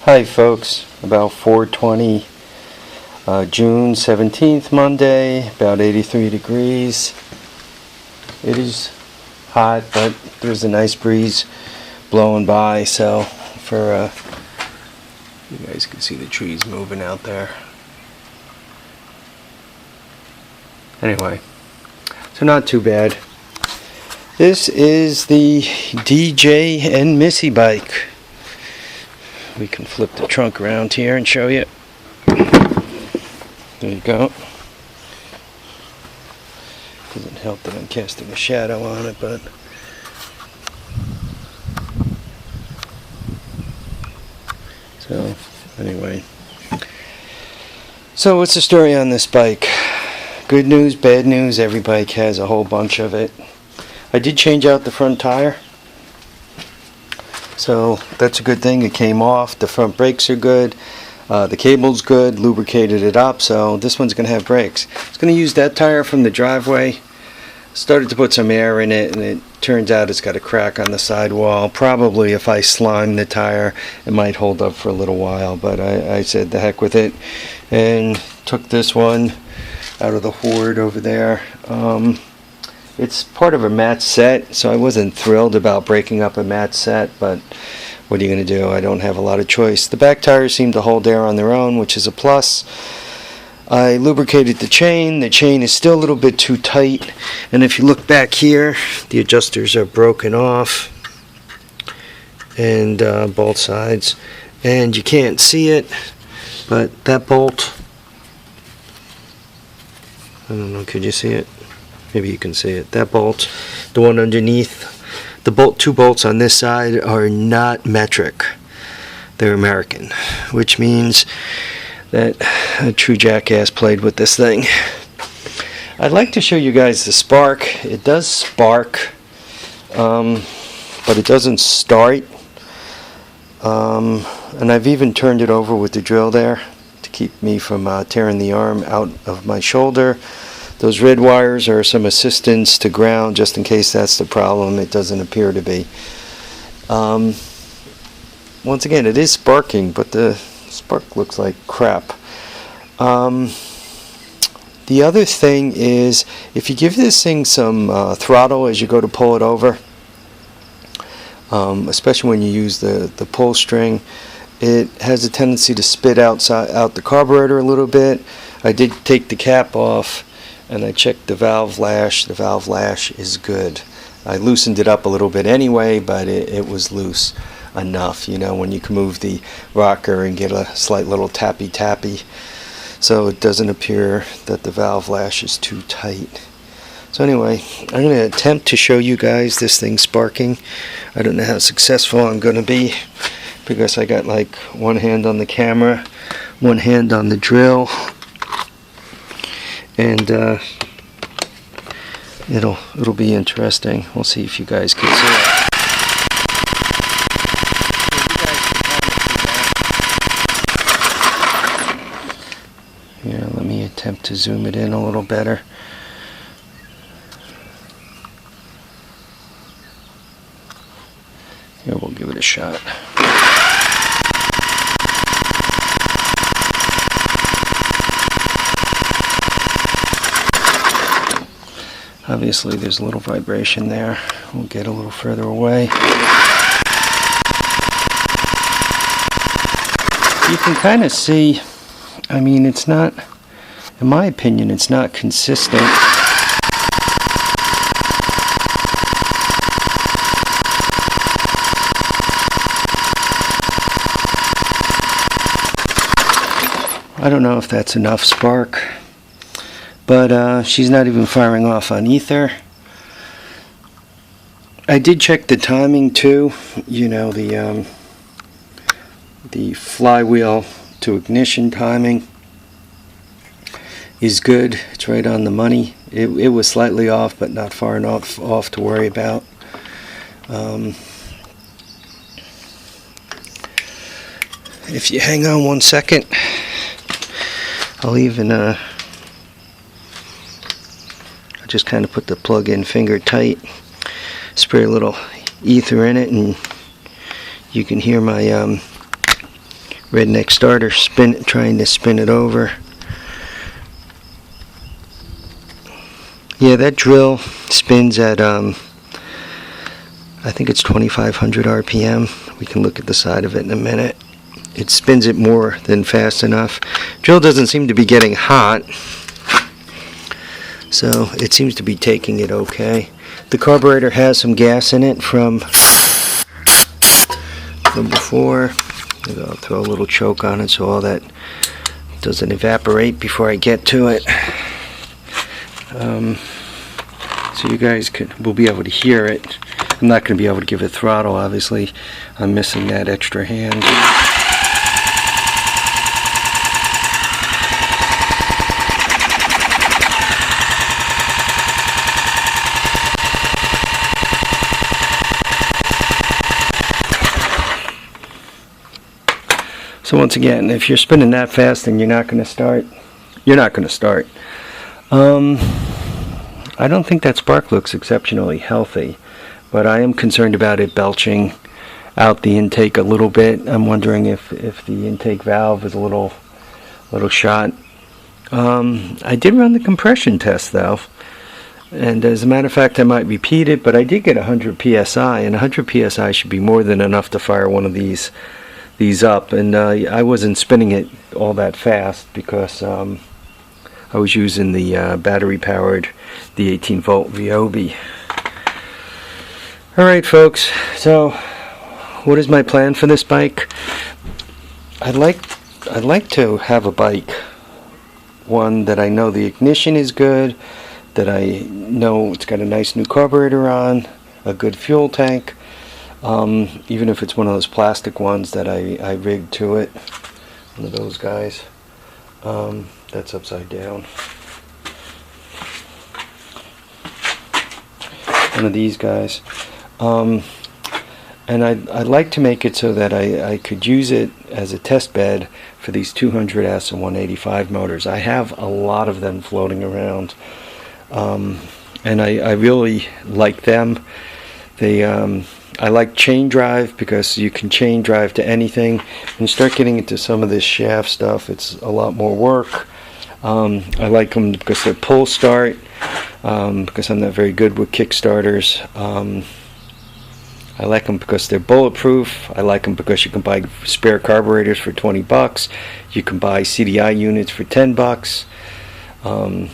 Hi folks, about 4:20, June 17th, Monday, about 83 degrees. It is hot, but there's a nice breeze blowing by, so for you guys can see the trees moving out there. Anyway, so not too bad. This is the DJ and Missy bike. We can flip the trunk around here and show you. There you go. Doesn't help that I'm casting a shadow on it, but so anyway. So what's the story on this bike? Good news, bad news, every bike has a whole bunch of it. I did change out the front tire. So that's a good thing. It came off. The front brakes are good. The cable's good. Lubricated it up. So this one's going to have brakes. I was going to use that tire from the driveway. Started to put some air in it, and it turns out it's got a crack on the sidewall. Probably if I slime the tire, it might hold up for a little while. But I said the heck with it, and took this one out of the hoard over there. It's part of a mat set, so I wasn't thrilled about breaking up a mat set, but what are you going to do? I don't have a lot of choice. The back tires seem to hold air on their own, which is a plus. I lubricated the chain. The chain is still a little bit too tight, and if you look back here, the adjusters are broken off, and both sides, and you can't see it, but that bolt, I don't know, could you see it? Maybe you can see it. That bolt, the one underneath, the two bolts on this side are not metric. They're American, which means that a true jackass played with this thing. I'd like to show you guys the spark. It does spark, but it doesn't start. And I've even turned it over with the drill there to keep me from tearing the arm out of my shoulder. Those red wires are some assistance to ground, just in case that's the problem. It doesn't appear to be. Once again, it is sparking, but the spark looks like crap. The other thing is, if you give this thing some throttle as you go to pull it over, especially when you use the pull string, it has a tendency to spit out the carburetor a little bit. I did take the cap off, and I checked the valve lash. The valve lash is good. I loosened it up a little bit anyway, but it was loose enough, you know, when you can move the rocker and get a slight little tappy. So it doesn't appear that the valve lash is too tight. So anyway, I'm going to attempt to show you guys this thing sparking. I don't know how successful I'm going to be, because I got like one hand on the camera, one hand on the drill, and it'll be interesting. We'll see if you guys can see it. Here, let me attempt to zoom it in a little better. Here, we'll give it a shot. Obviously there's a little vibration there. We'll get a little further away. You can kind of see, I mean, it's not, in my opinion, it's not consistent. I don't know if that's enough spark. But she's not even firing off on ether. I did check the timing too. You know, the flywheel to ignition timing is good. It's right on the money. It was slightly off, but not far enough off to worry about. If you hang on 1 second, I'll even just kind of put the plug in finger tight, spray a little ether in it, and you can hear my redneck starter, trying to spin it over. Yeah, that drill spins at I think it's 2500 RPM. We can look at the side of it in a minute. It spins it more than fast enough. Drill doesn't seem to be getting hot, so it seems to be taking it okay. The carburetor has some gas in it from before. I'll throw a little choke on it so all that doesn't evaporate before I get to it. So you guys will be able to hear it. I'm not going to be able to give it throttle, obviously. I'm missing that extra hand. So once again, if you're spinning that fast and you're not going to start, you're not going to start. I don't think that spark looks exceptionally healthy, but I am concerned about it belching out the intake a little bit. I'm wondering if the intake valve is a little shot. I did run the compression test though, and as a matter of fact I might repeat it, but I did get 100 psi, and 100 psi should be more than enough to fire one of these up. And I wasn't spinning it all that fast because I was using the battery powered, the 18 volt Ryobi. Alright folks, so what is my plan for this bike? I'd like to have a bike, one that I know the ignition is good, that I know it's got a nice new carburetor on, a good fuel tank, even if it's one of those plastic ones that I rigged to it, one of those guys. That's upside down. One of these guys. And I'd like to make it so that I could use it as a test bed for these 200S and 185 motors. I have a lot of them floating around, and I really like them. I like chain drive because you can chain drive to anything. When you start getting into some of this shaft stuff, it's a lot more work. I like them because they're pull start, because I'm not very good with Kickstarters. I like them because they're bulletproof. I like them because you can buy spare carburetors for 20 bucks. You can buy CDI units for 10 bucks. The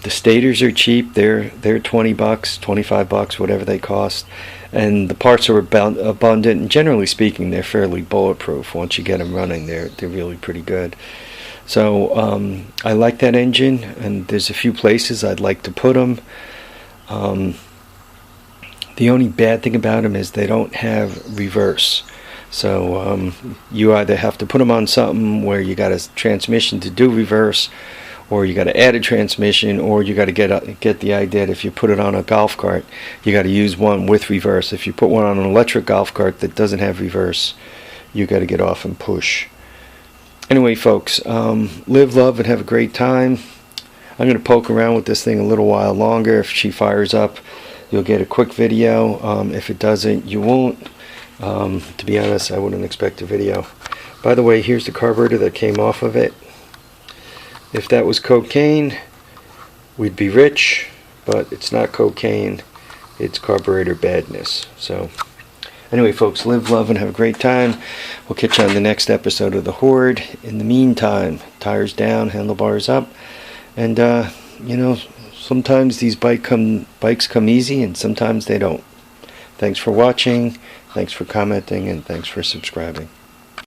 stators are cheap. They're 20 bucks, 25 bucks, whatever they cost. And the parts are abundant, and generally speaking, they're fairly bulletproof. Once you get them running, they're really pretty good. So I like that engine, and there's a few places I'd like to put them. The only bad thing about them is they don't have reverse. So you either have to put them on something where you got a transmission to do reverse, or you got to add a transmission, or you got to get the idea that if you put it on a golf cart, you got to use one with reverse. If you put one on an electric golf cart that doesn't have reverse, you got to get off and push. Anyway, folks, live, love, and have a great time. I'm going to poke around with this thing a little while longer. If she fires up, you'll get a quick video. If it doesn't, you won't. To be honest, I wouldn't expect a video. By the way, here's the carburetor that came off of it. If that was cocaine, we'd be rich, but it's not cocaine. It's carburetor badness. So anyway, folks, live, love, and have a great time. We'll catch you on the next episode of The Horde. In the meantime, tires down, handlebars up, and you know, sometimes these bikes come easy, and sometimes they don't. Thanks for watching, thanks for commenting, and thanks for subscribing.